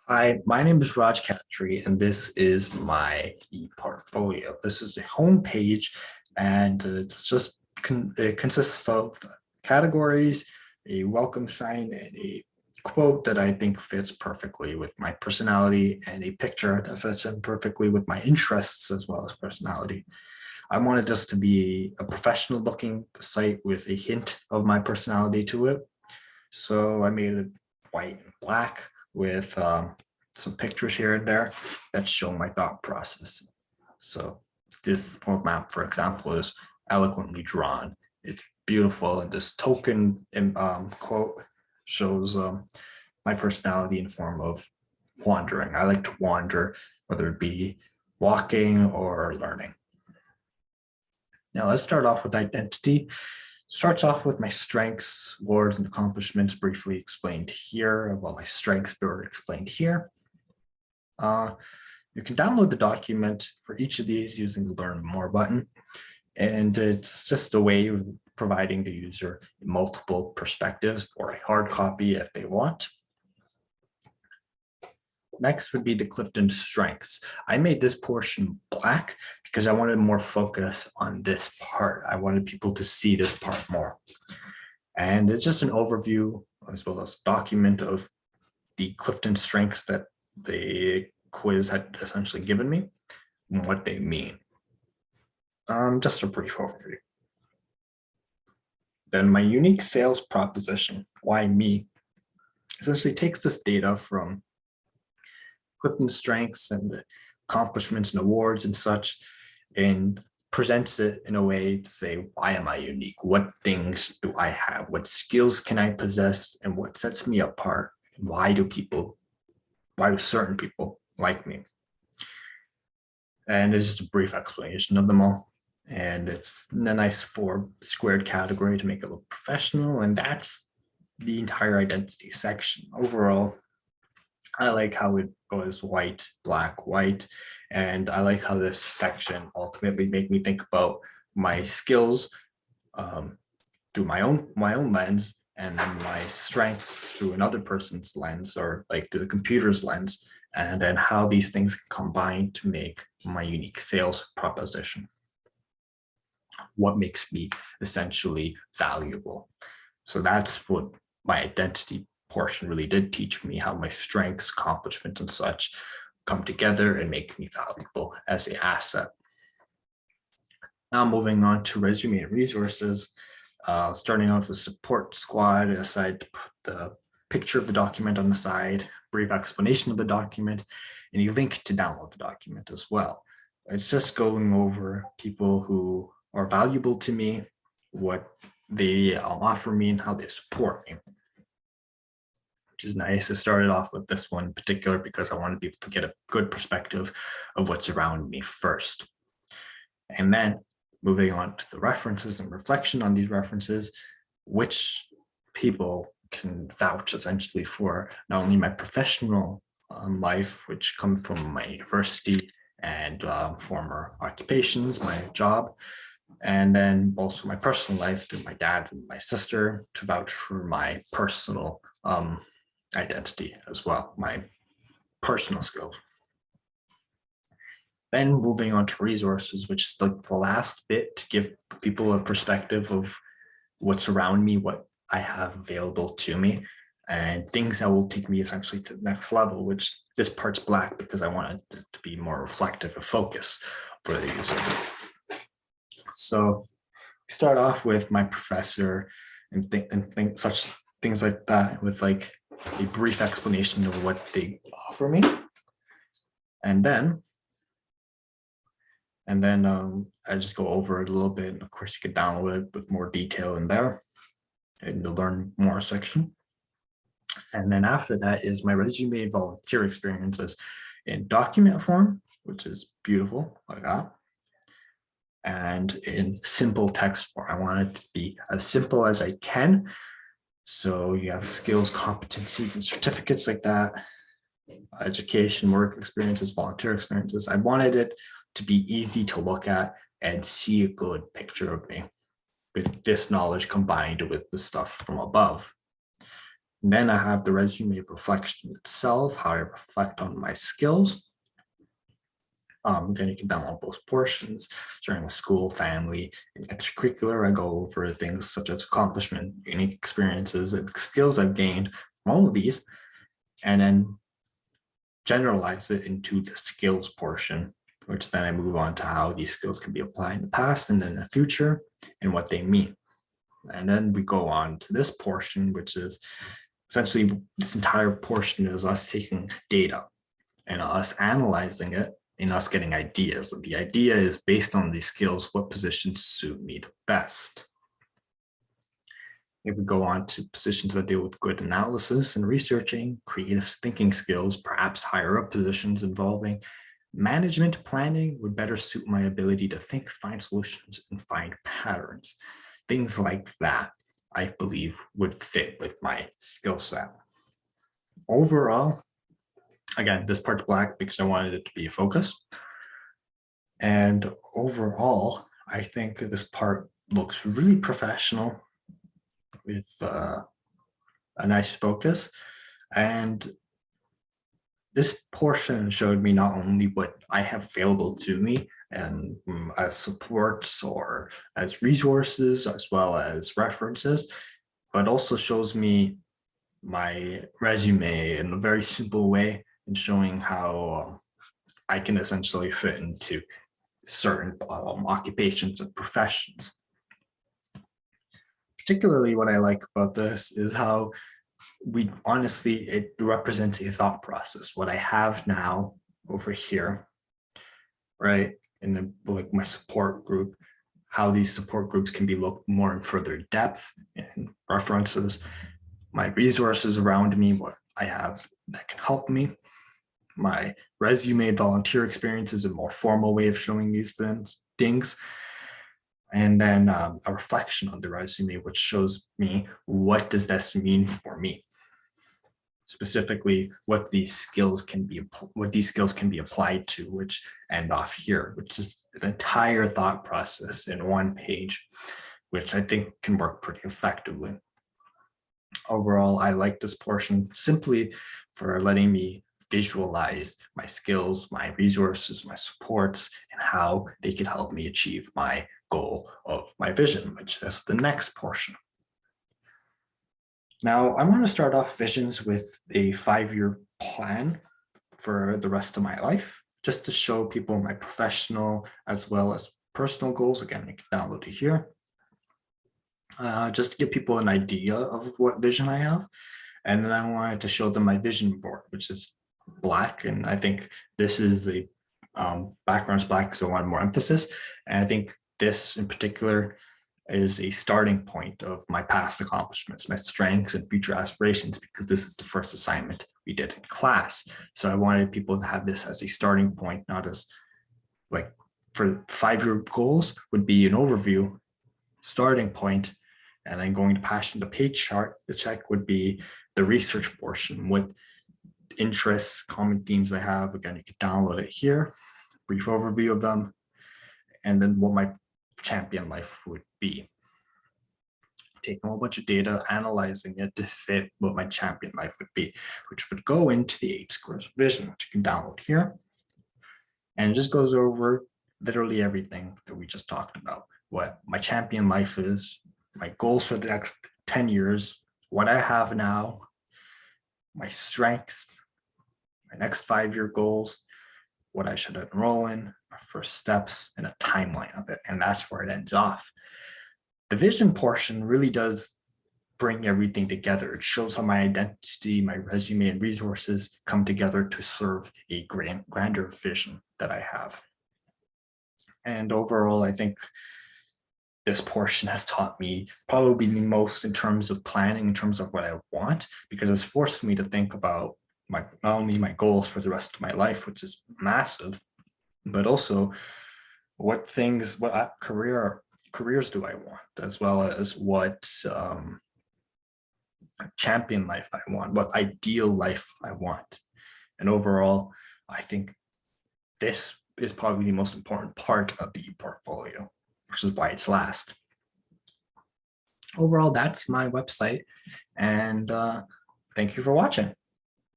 Hi, my name is Raj Khatri, and this is my e-portfolio. This is the home page, and it consists of categories, a welcome sign, and a quote that I think fits perfectly with my personality, and a picture that fits in perfectly with my interests as well as personality. I wanted this to be a professional looking site with a hint of my personality to it. So I made it white and black with some pictures here and there that show my thought process. So this world map, for example, is eloquently drawn. It's beautiful, and this token quote shows my personality in form of wandering. I like to wander, whether it be walking or learning. Now let's start off with identity. Starts off with my strengths, awards, and accomplishments briefly explained here. Well, my strengths are explained here. You can download the document for each of these using the Learn More button. And it's just a way of providing the user multiple perspectives or a hard copy if they want. Next would be the Clifton Strengths. I made this portion black because I wanted more focus on this part. I wanted people to see this part more. And it's just an overview as well as document of the Clifton Strengths that the quiz had essentially given me and what they mean. Just a brief overview. Then my unique sales proposition, why me, essentially takes this data from Clifton Strengths and accomplishments and awards and such, and presents it in a way to say, why am I unique? What things do I have? What skills can I possess? And what sets me apart? Why do certain people like me? And it's just a brief explanation of them all. And it's a nice 4 squared category to make it look professional. And that's the entire identity section. Overall, I like how it goes white, black, white. And I like how this section ultimately made me think about my skills through my own lens, and then my strengths through another person's lens, or like through the computer's lens, and then how these things combine to make my unique sales proposition. What makes me essentially valuable. So that's what my identity portion really did teach me, how my strengths, accomplishments, and such come together and make me valuable as an asset. Now moving on to resume and resources, starting off with support squad. I decided to put the picture of the document on the side, brief explanation of the document, and a link to download the document as well. It's just going over people who are valuable to me, what they offer me, and how they support me, which is nice. I started off with this one in particular because I wanted people to get a good perspective of what's around me first. And then moving on to the references and reflection on these references, which people can vouch essentially for not only my professional life, which come from my university and former occupations, my job, and then also my personal life through my dad and my sister to vouch for my personal identity as well, my personal skills. Then moving on to resources, which is like the last bit to give people a perspective of what's around me, what I have available to me, and things that will take me essentially to the next level, which this part's black because I want it to be more reflective of focus for the user. So start off with my professor and think such things like that, with like a brief explanation of what they offer me. And then I just go over it a little bit. And of course, you could download it with more detail in there in the Learn More section. And then after that is my resume and volunteer experiences in document form, which is beautiful like that. And in simple text form, I want it to be as simple as I can. So you have skills, competencies, and certificates like that, education, work experiences, volunteer experiences. I wanted it to be easy to look at and see a good picture of me with this knowledge combined with the stuff from above. Then I have the resume reflection itself, how I reflect on my skills. Again, you can download both portions. During school, family, and extracurricular, I go over things such as accomplishment, unique experiences, and skills I've gained from all of these, and then generalize it into the skills portion, which then I move on to how these skills can be applied in the past and then the future and what they mean. And then we go on to this portion, which is essentially this entire portion is us taking data and us analyzing it and us getting ideas. So the idea is based on these skills, what positions suit me the best. If we go on to positions that deal with good analysis and researching, creative thinking skills, perhaps higher up positions involving management planning would better suit my ability to think, find solutions, and find patterns. Things like that, I believe, would fit with my skill set. Overall, again, this part's black because I wanted it to be a focus. And overall, I think this part looks really professional with a nice focus. And this portion showed me not only what I have available to me and as supports or as resources, as well as references, but also shows me my resume in a very simple way and showing how I can essentially fit into certain occupations and professions. Particularly what I like about this is how it represents a thought process. What I have now over here, right, in like my support group, how these support groups can be looked more in further depth and references, my resources around me, what I have that can help me, my resume and volunteer experience is a more formal way of showing these things. And then a reflection on the resume, which shows me what does this mean for me, specifically what these skills can be applied to, which end off here, which is an entire thought process in one page, which I think can work pretty effectively. Overall, I like this portion simply for letting me visualize my skills, my resources, my supports, and how they could help me achieve my goal of my vision, which is the next portion. Now, I want to start off visions with a 5-year plan for the rest of my life, just to show people my professional as well as personal goals. Again, you can download it here. Just to give people an idea of what vision I have. And then I wanted to show them my vision board, which is black. And I think this is a background's black, so I wanted more emphasis. And I think this in particular is a starting point of my past accomplishments, my strengths and future aspirations, because this is the first assignment we did in class. So I wanted people to have this as a starting point, not as like for 5-year goals would be an overview, starting point, and then going to passion to page chart. The check would be the research portion, what interests, common themes I have. Again, you can download it here, brief overview of them, and then what my champion life would be. Taking a whole bunch of data, analyzing it to fit what my champion life would be, which would go into the 8 squares vision, which you can download here. And it just goes over literally everything that we just talked about, what my champion life is, my goals for the next 10 years, what I have now, my strengths, my next 5-year goals, what I should enroll in, my first steps, and a timeline of it. And that's where it ends off. The vision portion really does bring everything together. It shows how my identity, my resume, and resources come together to serve a grander vision that I have. And overall, I think this portion has taught me probably the most in terms of planning, in terms of what I want, because it's forced me to think about not only my goals for the rest of my life, which is massive, but also what careers do I want, as well as what champion life I want, what ideal life I want. And overall, I think this is probably the most important part of the portfolio, which is why it's last. Overall, that's my website. And thank you for watching.